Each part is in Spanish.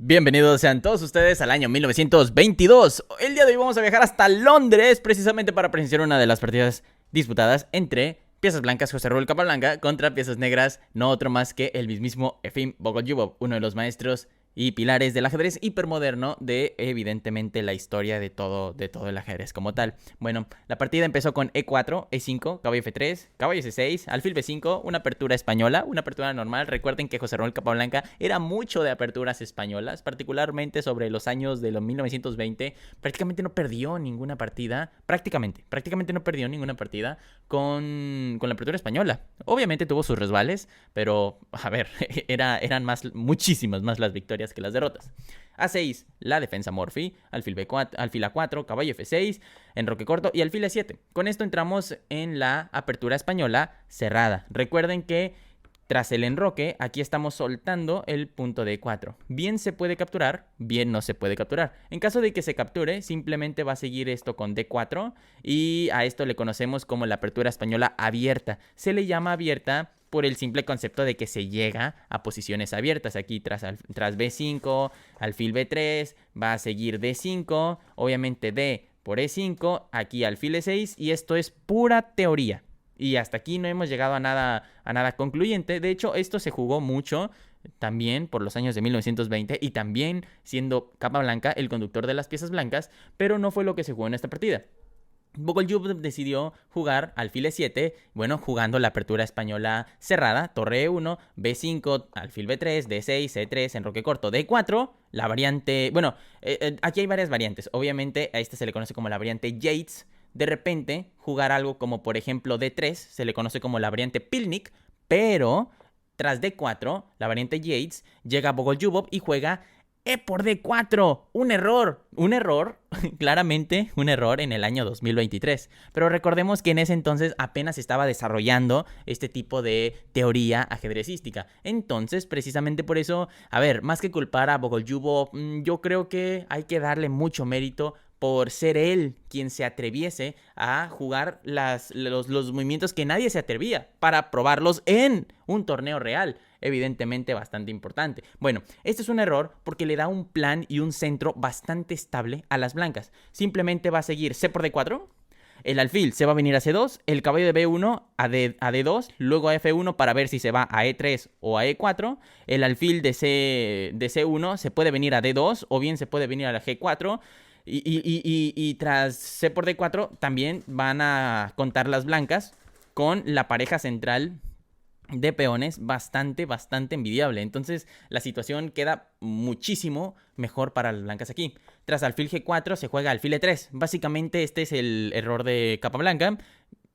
Bienvenidos sean todos ustedes al año 1922. El día de hoy vamos a viajar hasta Londres precisamente para presenciar una de las partidas disputadas entre piezas blancas José Raúl Capablanca contra piezas negras, no otro más que el mismísimo Efim Bogolyubov, uno de los maestros y pilares del ajedrez hipermoderno de, evidentemente, la historia de todo el ajedrez como tal. Bueno, la partida empezó con E4, E5, caballo F3, caballo C6, alfil B5, una apertura española, una apertura normal. Recuerden que José Raúl Capablanca era mucho de aperturas españolas, particularmente sobre los años de los 1920. Prácticamente no perdió ninguna partida, prácticamente no perdió ninguna partida con la apertura española. Obviamente tuvo sus resbales, pero, a ver, eran muchísimas más las victorias que las derrotas. A6, la defensa Morphy, alfil B4, alfil A4, caballo F6, enroque corto y alfil E7. Con esto entramos en la apertura española cerrada. Recuerden que tras el enroque, aquí estamos soltando el punto D4. Bien se puede capturar, bien no se puede capturar. En caso de que se capture, simplemente va a seguir esto con D4 y a esto le conocemos como la apertura española abierta. Se le llama abierta por el simple concepto de que se llega a posiciones abiertas. Aquí tras B5, alfil B3, va a seguir D5, obviamente D por E5, aquí alfil E6 y esto es pura teoría. Y hasta aquí no hemos llegado a nada concluyente. De hecho, esto se jugó mucho también por los años de 1920 y también siendo Capablanca el conductor de las piezas blancas, pero no fue lo que se jugó en esta partida. Bogolyubov decidió jugar alfil E7, bueno, jugando la apertura española cerrada, torre E1, B5, alfil B3, D6, C3, enroque corto, D4, la variante, bueno, aquí hay varias variantes, obviamente a esta se le conoce como la variante Yates. De repente, jugar algo como por ejemplo D3, se le conoce como la variante Pilnik, pero tras D4, la variante Yates, llega Bogolyubov y juega E por D4, un error, claramente un error en el año 2023. Pero recordemos que en ese entonces apenas estaba desarrollando este tipo de teoría ajedrecística. Entonces, precisamente por eso, a ver, más que culpar a Bogolyubov, yo creo que hay que darle mucho mérito por ser él quien se atreviese a jugar los movimientos que nadie se atrevía para probarlos en un torneo real. Evidentemente bastante importante. Bueno, este es un error porque le da un plan y un centro bastante estable a las blancas. Simplemente va a seguir C por D4, el alfil se va a venir a C2, el caballo de B1 a D2, luego a F1 para ver si se va a E3 o a E4, el alfil de C1 se puede venir a D2 o bien se puede venir a la G4, y tras C por D4 también van a contar las blancas con la pareja central de peones bastante envidiable. Entonces la situación queda muchísimo mejor para las blancas aquí. Tras alfil G4 se juega alfil E3. Básicamente este es el error de Capablanca.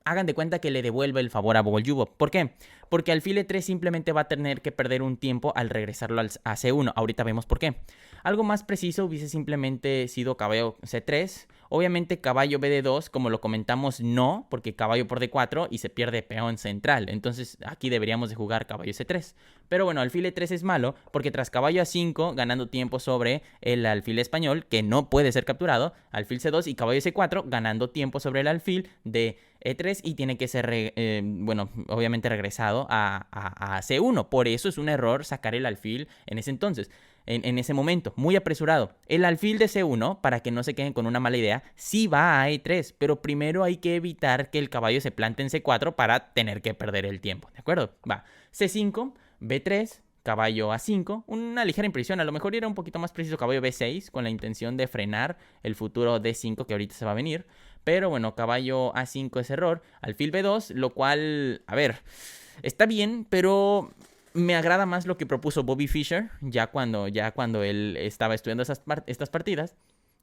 Hagan de cuenta que le devuelve el favor a Bogolyubov. ¿Por qué? Porque alfil E3 simplemente va a tener que perder un tiempo al regresarlo a C1. Ahorita vemos por qué. Algo más preciso hubiese simplemente sido caballo C3. Obviamente caballo BD2, como lo comentamos, no, porque caballo por D4 y se pierde peón central. Entonces aquí deberíamos de jugar caballo C3. Pero bueno, alfil E3 es malo porque tras caballo A5, ganando tiempo sobre el alfil español, que no puede ser capturado, alfil C2 y caballo C4, ganando tiempo sobre el alfil de E3 y tiene que ser, bueno, obviamente regresado a C1. Por eso es un error sacar el alfil en ese entonces. En ese momento, muy apresurado. El alfil de C1, para que no se queden con una mala idea, sí va a E3, pero primero hay que evitar que el caballo se plante en C4 para tener que perder el tiempo, ¿de acuerdo? Va, C5, B3, caballo A5, una ligera impresión, a lo mejor era un poquito más preciso caballo B6, con la intención de frenar el futuro D5 que ahorita se va a venir, pero bueno, caballo A5 es error, alfil B2, lo cual, a ver, está bien, pero me agrada más lo que propuso Bobby Fischer, ya cuando él estaba estudiando estas partidas,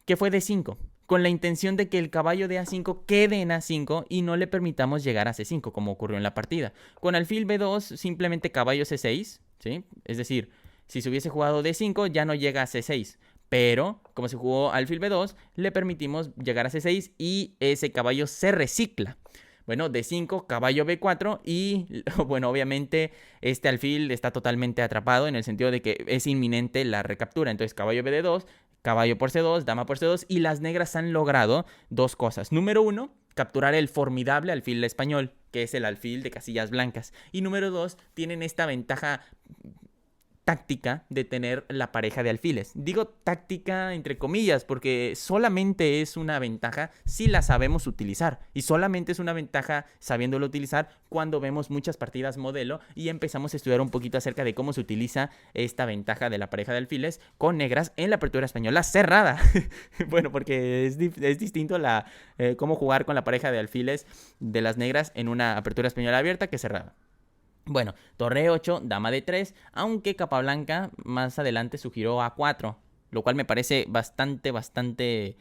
que fue D5, con la intención de que el caballo de A5 quede en A5 y no le permitamos llegar a C5, como ocurrió en la partida. Con alfil B2, simplemente caballo C6, ¿sí? Es decir, si se hubiese jugado D5, ya no llega a C6. Pero, como se jugó alfil B2, le permitimos llegar a C6 y ese caballo se recicla. Bueno, D5, caballo B4 y, bueno, obviamente este alfil está totalmente atrapado en el sentido de que es inminente la recaptura. Entonces, caballo BD2, caballo por C2, dama por C2 y las negras han logrado dos cosas. Número 1, capturar el formidable alfil español, que es el alfil de casillas blancas. Y número 2, tienen esta ventaja táctica de tener la pareja de alfiles. Digo táctica entre comillas porque solamente es una ventaja si la sabemos utilizar. Y solamente es una ventaja sabiéndolo utilizar cuando vemos muchas partidas modelo y empezamos a estudiar un poquito acerca de cómo se utiliza esta ventaja de la pareja de alfiles con negras en la apertura española cerrada. Bueno, porque es distinto cómo jugar con la pareja de alfiles de las negras en una apertura española abierta que cerrada. Bueno, torre 8, dama de 3, aunque Capablanca más adelante sugirió A4, lo cual me parece bastante...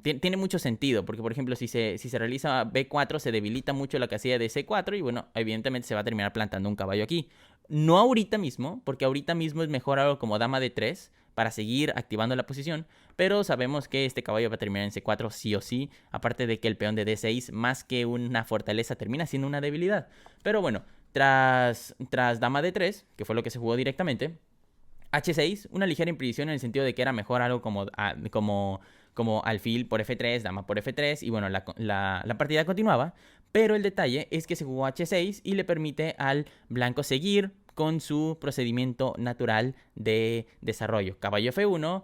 tiene mucho sentido, porque por ejemplo si se realiza B4 se debilita mucho la casilla de C4 y bueno, evidentemente se va a terminar plantando un caballo aquí. No ahorita mismo, porque ahorita mismo es mejor algo como dama de 3 para seguir activando la posición, pero sabemos que este caballo va a terminar en C4 sí o sí, aparte de que el peón de D6 más que una fortaleza termina siendo una debilidad. Pero bueno, tras dama de 3, que fue lo que se jugó directamente, H6, una ligera imprevisión en el sentido de que era mejor algo como alfil por F3, dama por F3 y bueno, la partida continuaba, pero el detalle es que se jugó H6 y le permite al blanco seguir con su procedimiento natural de desarrollo. Caballo F1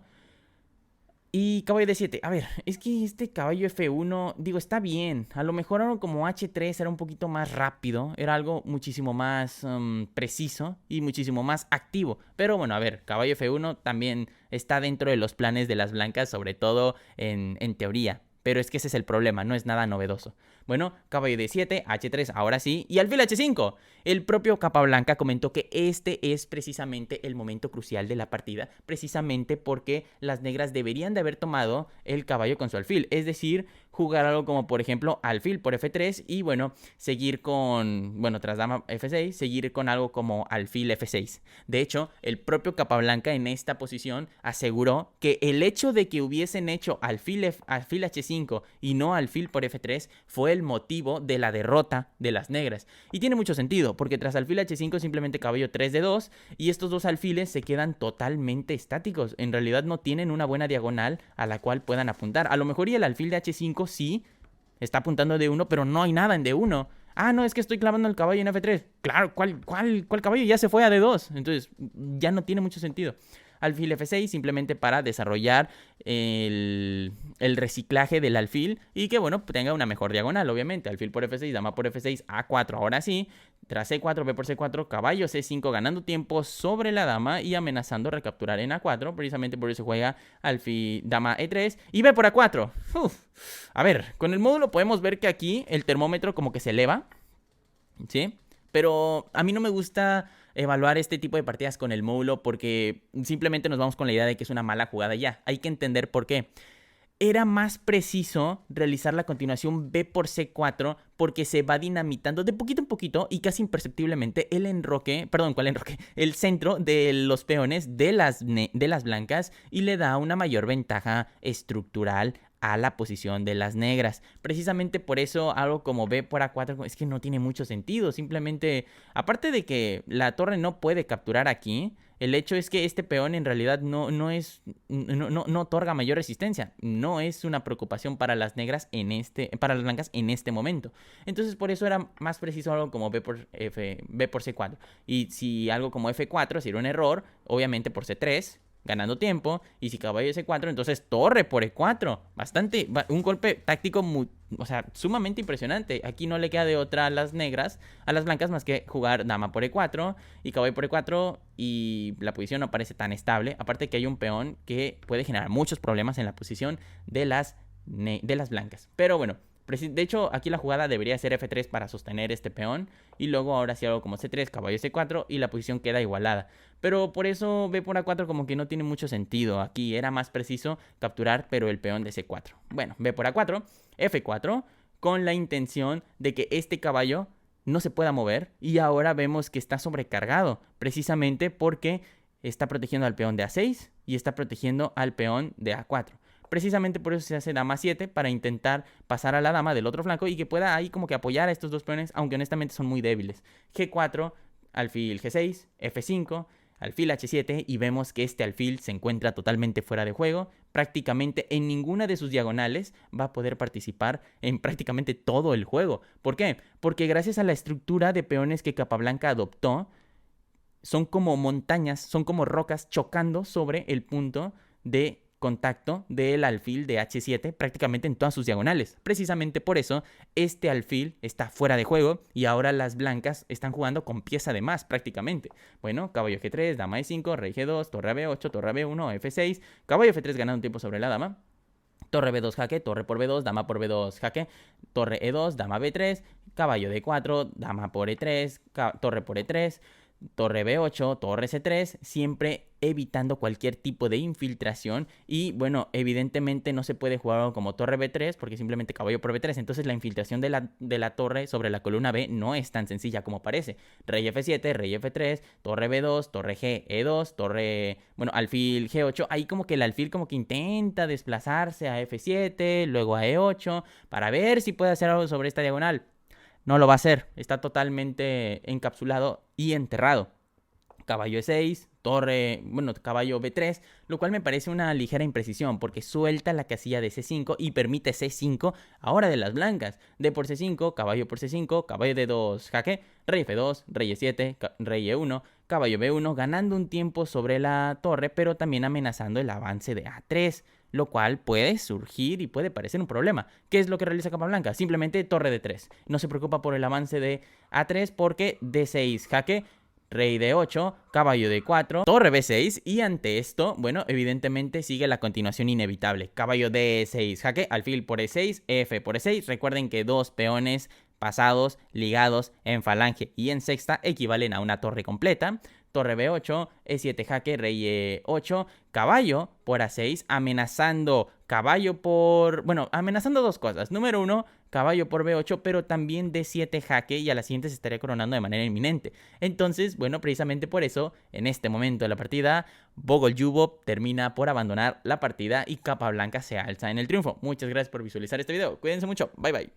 y caballo D7. A ver, es que este caballo F1, digo, está bien. A lo mejor algo como H3 era un poquito más rápido. Era algo muchísimo más preciso y muchísimo más activo. Pero bueno, a ver, caballo F1 también está dentro de los planes de las blancas, sobre todo en teoría. Pero es que ese es el problema, no es nada novedoso. Bueno, caballo D7, H3, ahora sí, y alfil H5. El propio Capablanca comentó que este es precisamente el momento crucial de la partida, precisamente porque las negras deberían de haber tomado el caballo con su alfil, es decir, jugar algo como por ejemplo alfil por F3 y bueno, seguir con, bueno, tras dama F6, seguir con algo como alfil F6. De hecho, el propio Capablanca en esta posición aseguró que el hecho de que hubiesen hecho alfil H5 y no alfil por F3 fue el motivo de la derrota de las negras. Y tiene mucho sentido, porque tras alfil H5 simplemente caballo 3 de 2 y estos dos alfiles se quedan totalmente estáticos. En realidad no tienen una buena diagonal a la cual puedan apuntar. A lo mejor y el alfil de H5 sí está apuntando D1, pero no hay nada en D1. Ah, no, es que estoy clavando el caballo en F3. Claro, ¿cuál caballo? Ya se fue a D2. Entonces, ya no tiene mucho sentido. Alfil F6 simplemente para desarrollar el reciclaje del alfil y que, bueno, tenga una mejor diagonal, obviamente. Alfil por F6, dama por F6, A4, ahora sí. Tras C4, B por C4, caballo C5 ganando tiempo sobre la dama y amenazando recapturar en A4. Precisamente por eso juega alfil, dama E3 y B por A4. A ver, con el módulo podemos ver que aquí el termómetro como que se eleva, ¿sí? Pero a mí no me gusta evaluar este tipo de partidas con el módulo porque simplemente nos vamos con la idea de que es una mala jugada ya. Hay que entender por qué. Era más preciso realizar la continuación B por C4 porque se va dinamitando de poquito en poquito y casi imperceptiblemente el enroque, perdón, ¿cuál enroque? El centro de los peones de las blancas y le da una mayor ventaja estructural a la posición de las negras. Precisamente por eso algo como B por A4 es que no tiene mucho sentido. Simplemente, aparte de que la torre no puede capturar aquí, el hecho es que este peón en realidad no otorga mayor resistencia. No es una preocupación para las negras para las blancas en este momento. Entonces por eso era más preciso algo como B por C4. Y si algo como F4 sería un error, obviamente por C3 ganando tiempo, y si caballo C4, entonces torre por E4, un golpe táctico sumamente impresionante. Aquí no le queda de otra a las blancas más que jugar dama por E4 y caballo por E4 y la posición no parece tan estable, aparte que hay un peón que puede generar muchos problemas en la posición de las blancas. Pero bueno, de hecho, aquí la jugada debería ser F3 para sostener este peón. Y luego ahora sí algo como C3, caballo C4 y la posición queda igualada. Pero por eso B por A4 como que no tiene mucho sentido. Aquí era más preciso capturar pero el peón de C4. Bueno, B por A4, F4 con la intención de que este caballo no se pueda mover. Y ahora vemos que está sobrecargado precisamente porque está protegiendo al peón de A6 y está protegiendo al peón de A4. Precisamente por eso se hace dama 7 para intentar pasar a la dama del otro flanco y que pueda ahí como que apoyar a estos dos peones, aunque honestamente son muy débiles. G4, alfil G6, F5, alfil H7 y vemos que este alfil se encuentra totalmente fuera de juego. Prácticamente en ninguna de sus diagonales va a poder participar en prácticamente todo el juego. ¿Por qué? Porque gracias a la estructura de peones que Capablanca adoptó, son como montañas, son como rocas chocando sobre el punto de contacto del alfil de H7 prácticamente en todas sus diagonales. Precisamente por eso este alfil está fuera de juego y ahora las blancas están jugando con pieza de más prácticamente. Bueno, caballo G3, dama E5, rey G2, torre a B8, torre a B1, F6, caballo F3 ganando tiempo sobre la dama. Torre B2 jaque, torre por B2, dama por B2 jaque, torre E2, dama B3, caballo D4, dama por E3, torre por E3, torre B8, torre C3, siempre evitando cualquier tipo de infiltración. Y bueno, evidentemente no se puede jugar como torre B3 porque simplemente caballo por B3. Entonces la infiltración de la torre sobre la columna B no es tan sencilla como parece. Rey F7, rey F3, torre B2, torre G, E2, torre, bueno, alfil G8. Ahí como que el alfil como que intenta desplazarse a F7, luego a E8 para ver si puede hacer algo sobre esta diagonal. No lo va a hacer, está totalmente encapsulado y enterrado. Caballo E6, torre, bueno, caballo B3, lo cual me parece una ligera imprecisión porque suelta la casilla de C5 y permite C5 ahora de las blancas. D por C5, caballo por C5, caballo D2 jaque, rey F2, rey E7, rey E1, caballo B1, ganando un tiempo sobre la torre, pero también amenazando el avance de A3. Lo cual puede surgir y puede parecer un problema. ¿Qué es lo que realiza Capablanca? Simplemente torre D3. No se preocupa por el avance de A3 porque D6 jaque, rey D8, caballo D4, torre B6 y ante esto, bueno, evidentemente sigue la continuación inevitable. Caballo D6 jaque, alfil por E6, F por E6. Recuerden que dos peones pasados, ligados en falange y en sexta equivalen a una torre completa. Torre B8, E7 jaque, rey E8, caballo por A6, amenazando caballo por... Bueno, amenazando dos cosas. Número uno, caballo por B8, pero también D7 jaque y a la siguiente se estaría coronando de manera inminente. Entonces, bueno, precisamente por eso, en este momento de la partida, Bogoljubov termina por abandonar la partida y Capablanca se alza en el triunfo. Muchas gracias por visualizar este video. Cuídense mucho. Bye bye.